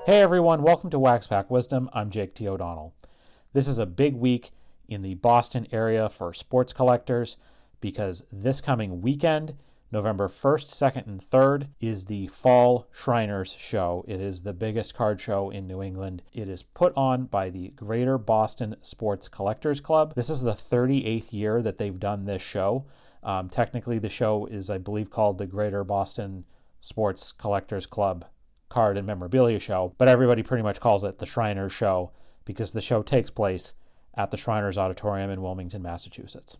Hey everyone, welcome to Wax Pack Wisdom. I'm Jake T. O'Donnell. This is a big week in the Boston area for sports collectors because this coming weekend, November 1st, 2nd, and 3rd, is the Fall Shriners Show. It is the biggest card show in New England. It is put on by the Greater Boston Sports Collectors Club. This is the 38th year that they've done this show. Technically, the show is, I believe, called the Greater Boston Sports Collectors Club Card and Memorabilia Show, but everybody pretty much calls it the Shriners Show because the show takes place at the Shriners Auditorium in Wilmington, Massachusetts.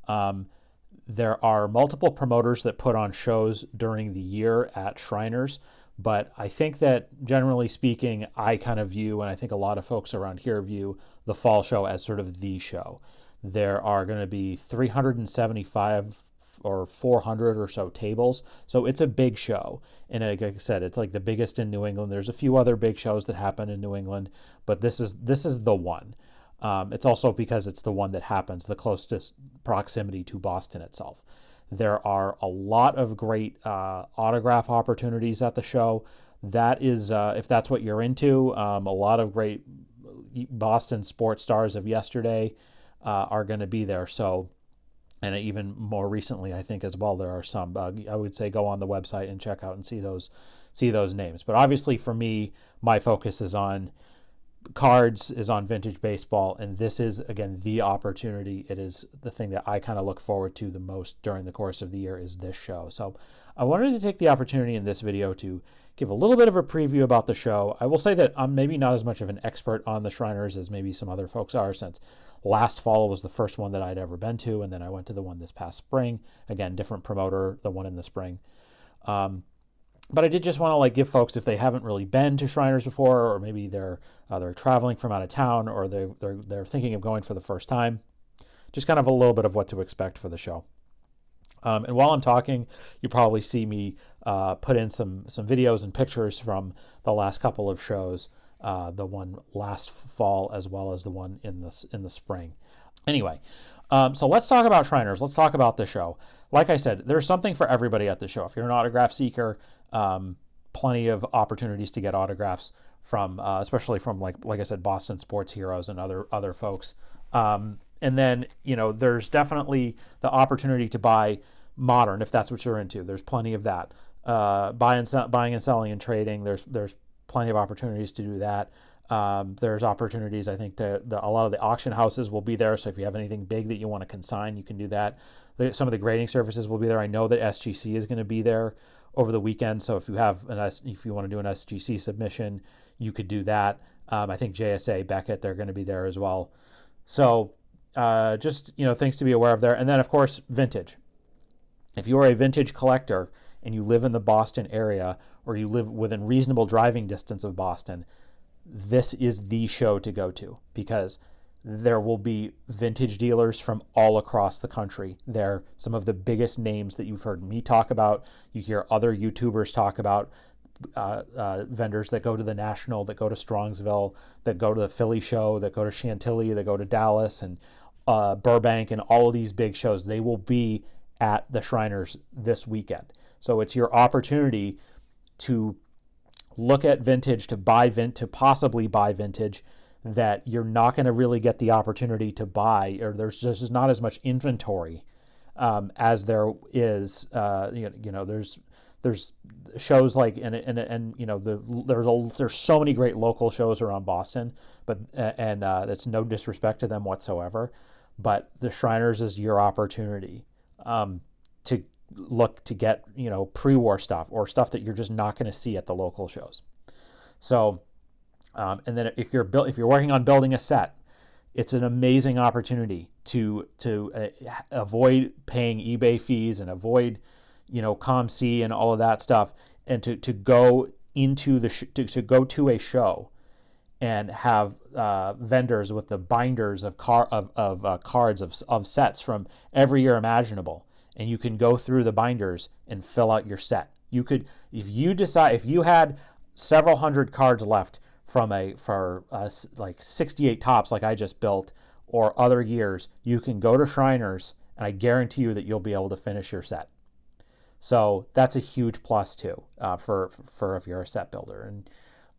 There are multiple promoters that put on shows during the year at Shriners, but I think that generally speaking, I kind of view, and I think a lot of folks around here view, the fall show as sort of the show. There are going to be 375 or 400 or so tables. So it's a big show. And like I said, it's like the biggest in New England. There's a few other big shows that happen in New England, but this is the one. It's also because it's the one that happens the closest proximity to Boston itself. There are a lot of great autograph opportunities at the show. That is, if that's what you're into, a lot of great Boston sports stars of yesterday are going to be there. So, and even more recently, I think as well, there are some. I would say go on the website and check out and see those names. But obviously, for me, my focus is on cards, is on vintage baseball, and this is again the opportunity. It is the thing that I kind of look forward to the most during the course of the year is this show. So I wanted to take the opportunity in this video to give a little bit of a preview about the show. I will say that I'm maybe not as much of an expert on the Shriners as maybe some other folks are, since last fall was the first one that I'd ever been to, and then I went to the one this past spring. Again, different promoter, the one in the spring. But I did just want to give folks, if they haven't really been to Shriners before, or maybe they're traveling from out of town, or they're thinking of going for the first time, just kind of a little bit of what to expect for the show. And while I'm talking, you probably see me put in some videos and pictures from the last couple of shows, the one last fall as well as the one in the spring. Anyway, so let's talk about Shriners. Let's talk about the show. Like I said, there's something for everybody at the show. If you're an autograph seeker, plenty of opportunities to get autographs from, especially from like I said, Boston sports heroes and other folks. And then, there's definitely the opportunity to buy modern, if that's what you're into. There's plenty of that. Buying and selling and trading, there's plenty of opportunities to do that. There's opportunities, I think, a lot of the auction houses will be there. So if you have anything big that you want to consign, you can do that. Some of the grading services will be there. I know that SGC is going to be there over the weekend. So if you want to do an SGC submission, you could do that. I think JSA, Beckett, they're going to be there as well. So just things to be aware of there. And then of course, vintage. If you are a vintage collector and you live in the Boston area, or you live within reasonable driving distance of Boston, this is the show to go to, because there will be vintage dealers from all across the country. They're some of the biggest names that you've heard me talk about. You hear other YouTubers talk about vendors that go to the National, that go to Strongsville, that go to the Philly show, that go to Chantilly, that go to Dallas and Burbank, and all of these big shows. They will be at the Shriners this weekend. So it's your opportunity to look at vintage, to possibly buy vintage that you're not going to really get the opportunity to buy, or there's just not as much inventory as there is. There's shows like there's so many great local shows around Boston, but it's no disrespect to them whatsoever, but the Shriners is your opportunity to look to get pre-war stuff, or stuff that you're just not going to see at the local shows. So and then if you're working on building a set, it's an amazing opportunity to avoid paying eBay fees and avoid ComC and all of that stuff, and to go into to go to a show and have vendors with the binders of cards of sets from every year imaginable, and you can go through the binders and fill out your set. You could, if you had several hundred cards left for 68 tops like I just built, or other years, you can go to Shriners, and I guarantee you that you'll be able to finish your set. So that's a huge plus too, for if you're a set builder. And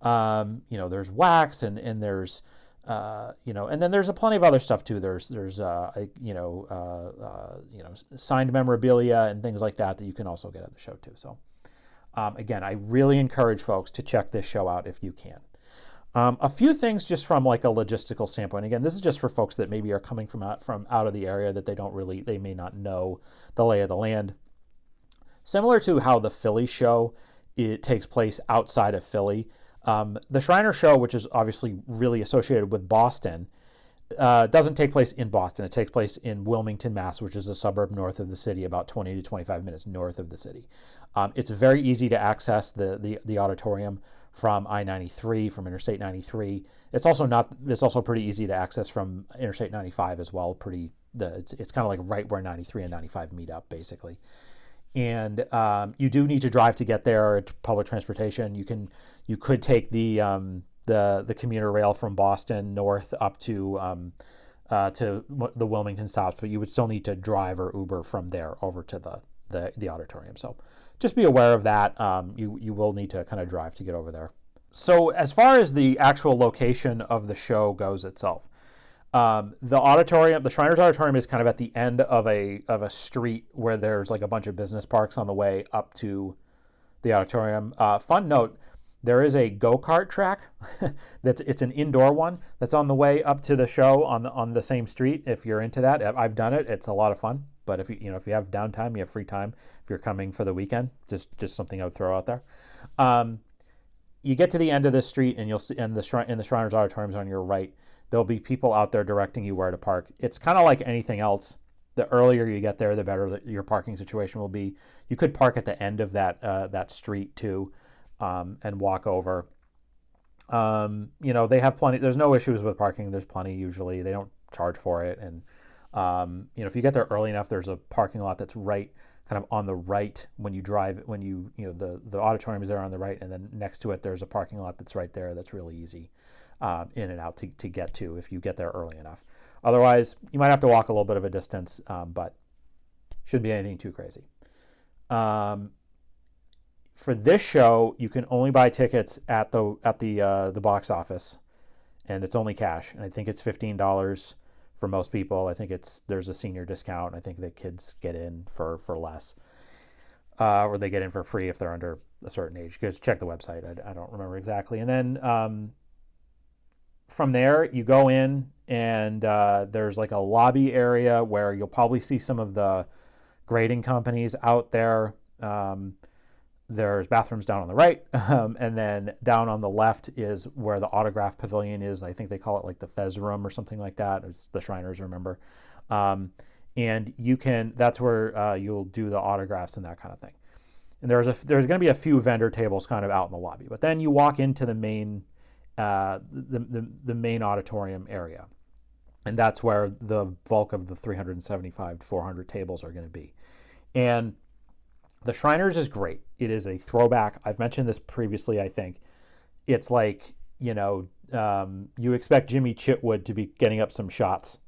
There's wax and there's and then there's a plenty of other stuff too. There's signed memorabilia and things like that you can also get at the show too. So again, I really encourage folks to check this show out if you can. A few things just from like a logistical standpoint. Again, this is just for folks that maybe are coming from out of the area that they may not know the lay of the land. Similar to how the Philly show, it takes place outside of Philly. The Shriners show, which is obviously really associated with Boston, doesn't take place in Boston. It takes place in Wilmington, Mass., which is a suburb north of the city, about 20 to 25 minutes north of the city. It's very easy to access the auditorium from I-93, from Interstate 93. It's also pretty easy to access from Interstate 95 as well. It's kind of like right where 93 and 95 meet up, basically. And you do need to drive to get there. It's public transportation. You could take the commuter rail from Boston north up to the Wilmington stops, but you would still need to drive or Uber from there over to the auditorium. So just be aware of that. You will need to kind of drive to get over there. So as far as the actual location of the show goes itself, the Shriners Auditorium is kind of at the end of a street where there's like a bunch of business parks on the way up to the auditorium. Fun note, there is a go-kart track it's an indoor one that's on the way up to the show on the same street. If you're into that, I've done it. It's a lot of fun. But if you have downtime, you have free time, if you're coming for the weekend, just something I would throw out there. You get to the end of this street and you'll see, and the Shriners Auditorium is on your right. There'll be people out there directing you where to park. It's kind of like anything else. The earlier you get there, the better your parking situation will be. You could park at the end of that street too, and walk over. They have plenty. There's no issues with parking. There's plenty usually. They don't charge for it. And if you get there early enough, there's a parking lot that's right, kind of on the right when you drive. The auditorium is there on the right, and then next to it there's a parking lot that's right there. That's really easy. In and out to get to if you get there early enough. Otherwise, you might have to walk a little bit of a distance, but shouldn't be anything too crazy. For this show, you can only buy tickets at the box office, and it's only cash. And I think it's $15 for most people. I think there's a senior discount. I think the kids get in for less, or they get in for free if they're under a certain age. Just check the website. I don't remember exactly. And then from there, you go in, and there's like a lobby area where you'll probably see some of the grading companies out there. There's bathrooms down on the right, and then down on the left is where the autograph pavilion is. I think they call it like the Fez room or something like that. It's the Shriners, remember. And that's where you'll do the autographs and that kind of thing. And there's going to be a few vendor tables kind of out in the lobby. But then you walk into the main the main auditorium area, and that's where the bulk of the 375 to 400 tables are going to be. And the Shriners is great. It is a throwback. I've mentioned this previously, I think. It's like, you expect Jimmy Chitwood to be getting up some shots,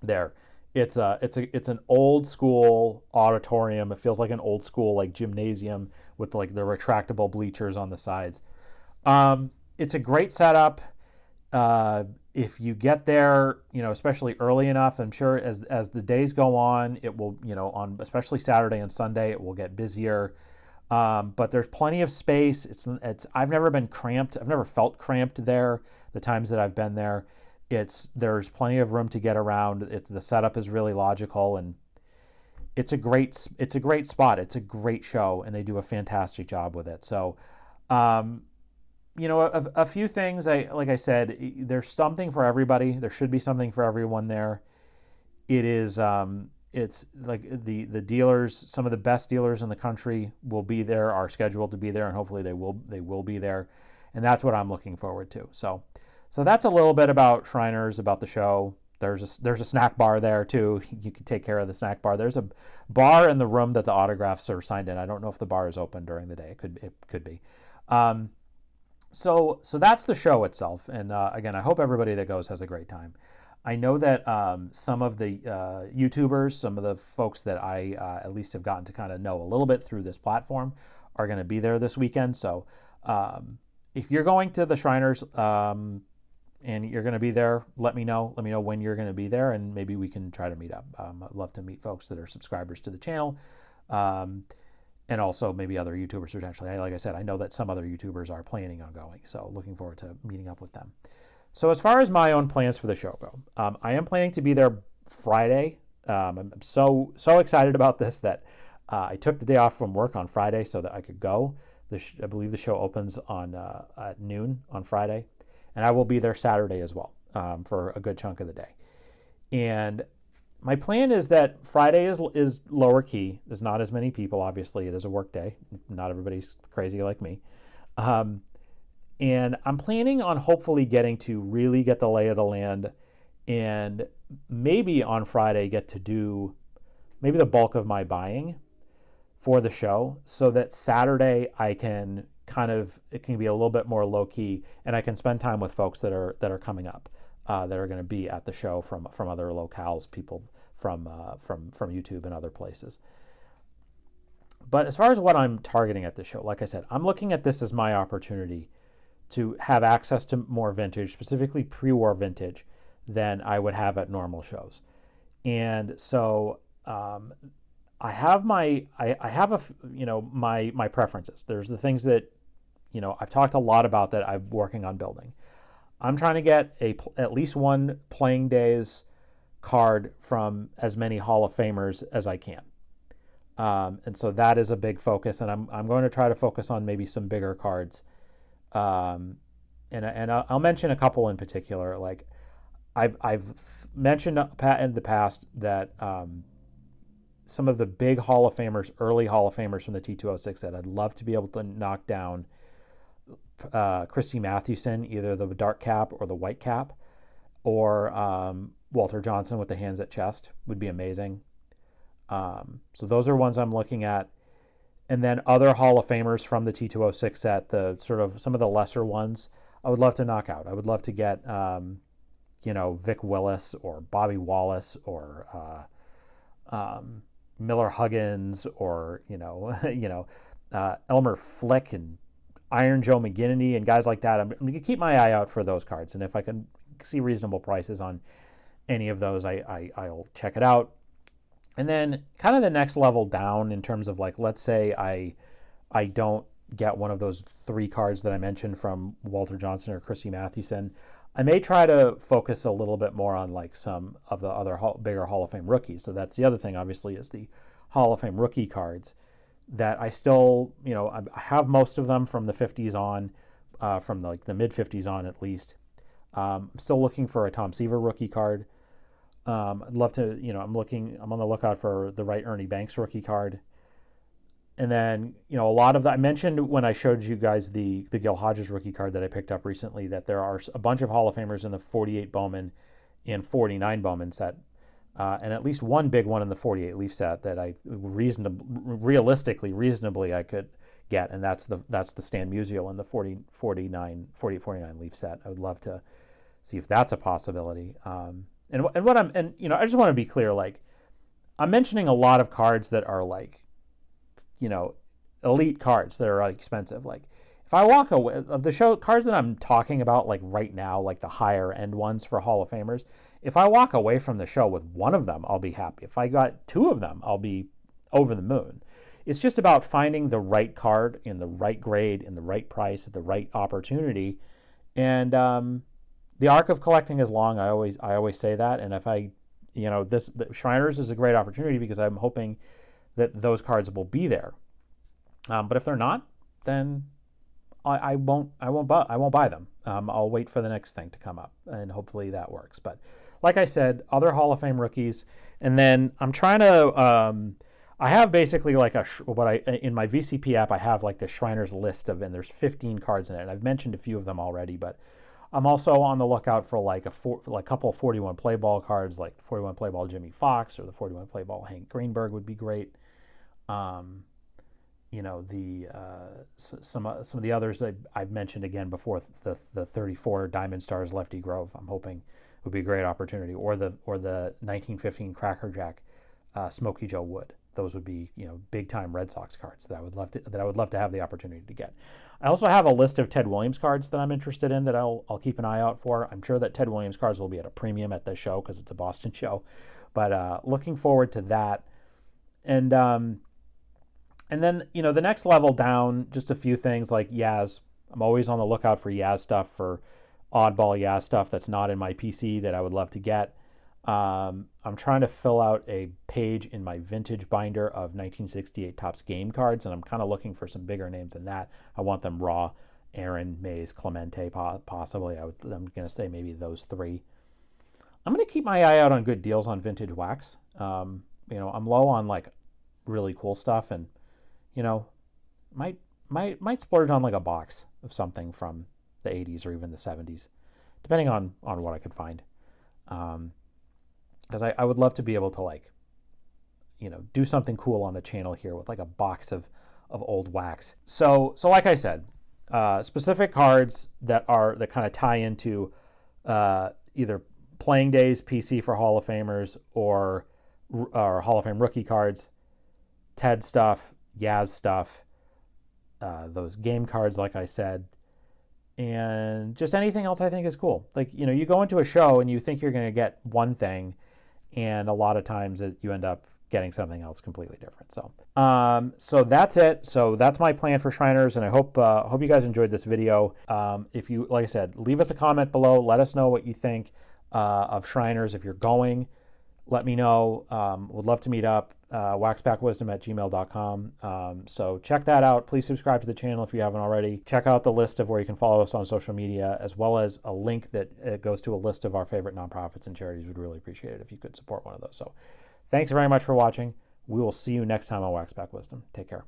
there. It's an old school auditorium. It feels like an old school like gymnasium with like the retractable bleachers on the sides. It's a great setup. If you get there, especially early enough, I'm sure as the days go on, it will, on especially Saturday and Sunday, it will get busier. But there's plenty of space. I've never been cramped. I've never felt cramped there. The times that I've been there, there's plenty of room to get around. The setup is really logical, and it's a great spot. It's a great show, and they do a fantastic job with it. So, a few things. Like I said, there's something for everybody. There should be something for everyone there. It is. It's like the dealers. Some of the best dealers in the country will be there. Are scheduled to be there, and hopefully they will be there. And that's what I'm looking forward to. So that's a little bit about Shriners, about the show. There's a snack bar there too. You can take care of the snack bar. There's a bar in the room that the autographs are signed in. I don't know if the bar is open during the day. It could be. So that's the show itself. And again, I hope everybody that goes has a great time. I know that some of the YouTubers, some of the folks that I at least have gotten to kind of know a little bit through this platform are going to be there this weekend. So if you're going to the Shriners and you're going to be there, let me know. Let me know when you're going to be there, and maybe we can try to meet up. I'd love to meet folks that are subscribers to the channel, and also maybe other YouTubers potentially. Like I said, I know that some other YouTubers are planning on going, so looking forward to meeting up with them. So as far as my own plans for the show go, I am planning to be there Friday. I'm so excited about this that I took the day off from work on Friday so that I could go. I believe the show opens on at noon on Friday, and I will be there Saturday as well for a good chunk of the day. And my plan is that Friday is lower key. There's not as many people. Obviously, it is a work day. Not everybody's crazy like me. And I'm planning on hopefully getting to really get the lay of the land, and maybe on Friday get to do maybe the bulk of my buying for the show, so that Saturday I can it can be a little bit more low key, and I can spend time with folks that are coming up, that are going to be at the show from other locales, people from YouTube and other places. But as far as what I'm targeting at the show, like I said, I'm looking at this as my opportunity to have access to more vintage, specifically pre-war vintage, than I would have at normal shows. And so I have my preferences. There's the things that I've talked a lot about that I'm working on building. I'm trying to get at least one playing days card from as many Hall of Famers as I can. And so that is a big focus, and I'm going to try to focus on maybe some bigger cards. And I'll mention a couple in particular. Like I've mentioned in the past that some of the big Hall of Famers, early Hall of Famers from the T206 set, I'd love to be able to knock down Christy Mathewson, either the dark cap or the white cap, or Walter Johnson with the hands at chest would be amazing. So those are ones I'm looking at. And then other Hall of Famers from the T206 set, the sort of some of the lesser ones, I would love to knock out. I would love to get, Vic Willis or Bobby Wallace or Miller Huggins or, Elmer Flick and Iron Joe McGinnity and guys like that. I'm going to keep my eye out for those cards. And if I can see reasonable prices on any of those, I'll check it out. And then kind of the next level down in terms of, like, let's say I don't get one of those three cards that I mentioned from Walter Johnson or Christy Mathewson, I may try to focus a little bit more on like some of the other bigger Hall of Fame rookies. So that's the other thing, obviously, is the Hall of Fame rookie cards that I still, I have most of them from the 50s on, from like the mid 50s on at least. I'm still looking for a Tom Seaver rookie card. I'd love to, I'm on the lookout for the right Ernie Banks rookie card. And then, a lot of that, I mentioned when I showed you guys the Gil Hodges rookie card that I picked up recently, that there are a bunch of Hall of Famers in the 48 Bowman and 49 Bowman set, and at least one big one in the 48 Leaf set that I realistically I could get, and that's the Stan Musial in the 49 Leaf set. I would love to see if that's a possibility. And I just want to be clear, like, I'm mentioning a lot of cards that are like, elite cards that are expensive. Like, if I walk away of the show cards that I'm talking about, like right now, like the higher end ones for Hall of Famers, if I walk away from the show with one of them, I'll be happy. If I got two of them, I'll be over the moon. It's just about finding the right card in the right grade, in the right price, at the right opportunity. And the arc of collecting is long. I always say that. And if the Shriners is a great opportunity because I'm hoping that those cards will be there. But if they're not, then I won't buy them. I'll wait for the next thing to come up, and hopefully that works. But like I said, other Hall of Fame rookies, and then I'm trying to. I have basically like in my VCP app, I have like the Shriners list and there's 15 cards in it. And I've mentioned a few of them already, but I'm also on the lookout for like a couple of 41 play ball cards, like the 41 play ball Jimmy Fox or the 41 play ball Hank Greenberg would be great. Some of the others I've mentioned again before, the 34 Diamond Stars Lefty Grove, I'm hoping would be a great opportunity, or the 1915 Cracker Jack Smokey Joe Wood. those would be, big time Red Sox cards that I would love to have the opportunity to get. I also have a list of Ted Williams cards that I'm interested in that I'll keep an eye out for. I'm sure that Ted Williams cards will be at a premium at this show because it's a Boston show, but looking forward to that. And then, the next level down, just a few things like Yaz. I'm always on the lookout for Yaz stuff, for oddball Yaz stuff that's not in my PC that I would love to get. I'm trying to fill out a page in my vintage binder of 1968 Topps game cards, and I'm kind of looking for some bigger names than that. I want them raw. Aaron, Mays, Clemente, possibly. I'm going to say maybe those three. I'm going to keep my eye out on good deals on vintage wax. I'm low on like really cool stuff, and might splurge on like a box of something from the 80s or even the 70s, depending on what I could find. Because I would love to be able to do something cool on the channel here with like a box of old wax. So like I said, specific cards that kind of tie into either playing days PC for Hall of Famers or Hall of Fame rookie cards, Ted stuff, Yaz stuff, those game cards, like I said, and just anything else I think is cool. Like, you go into a show and you think you're going to get one thing, and a lot of times you end up getting something else completely different. So that's it. So that's my plan for Shriners, and I hope you guys enjoyed this video. If you, like I said, leave us a comment below. Let us know what you think of Shriners. If you're going, let me know. Would love to meet up. waxbackwisdom@gmail.com. So check that out. Please subscribe to the channel if you haven't already. Check out the list of where you can follow us on social media, as well as a link that goes to a list of our favorite nonprofits and charities. We'd really appreciate it if you could support one of those. So thanks very much for watching. We will see you next time on Wax Back Wisdom. Take care.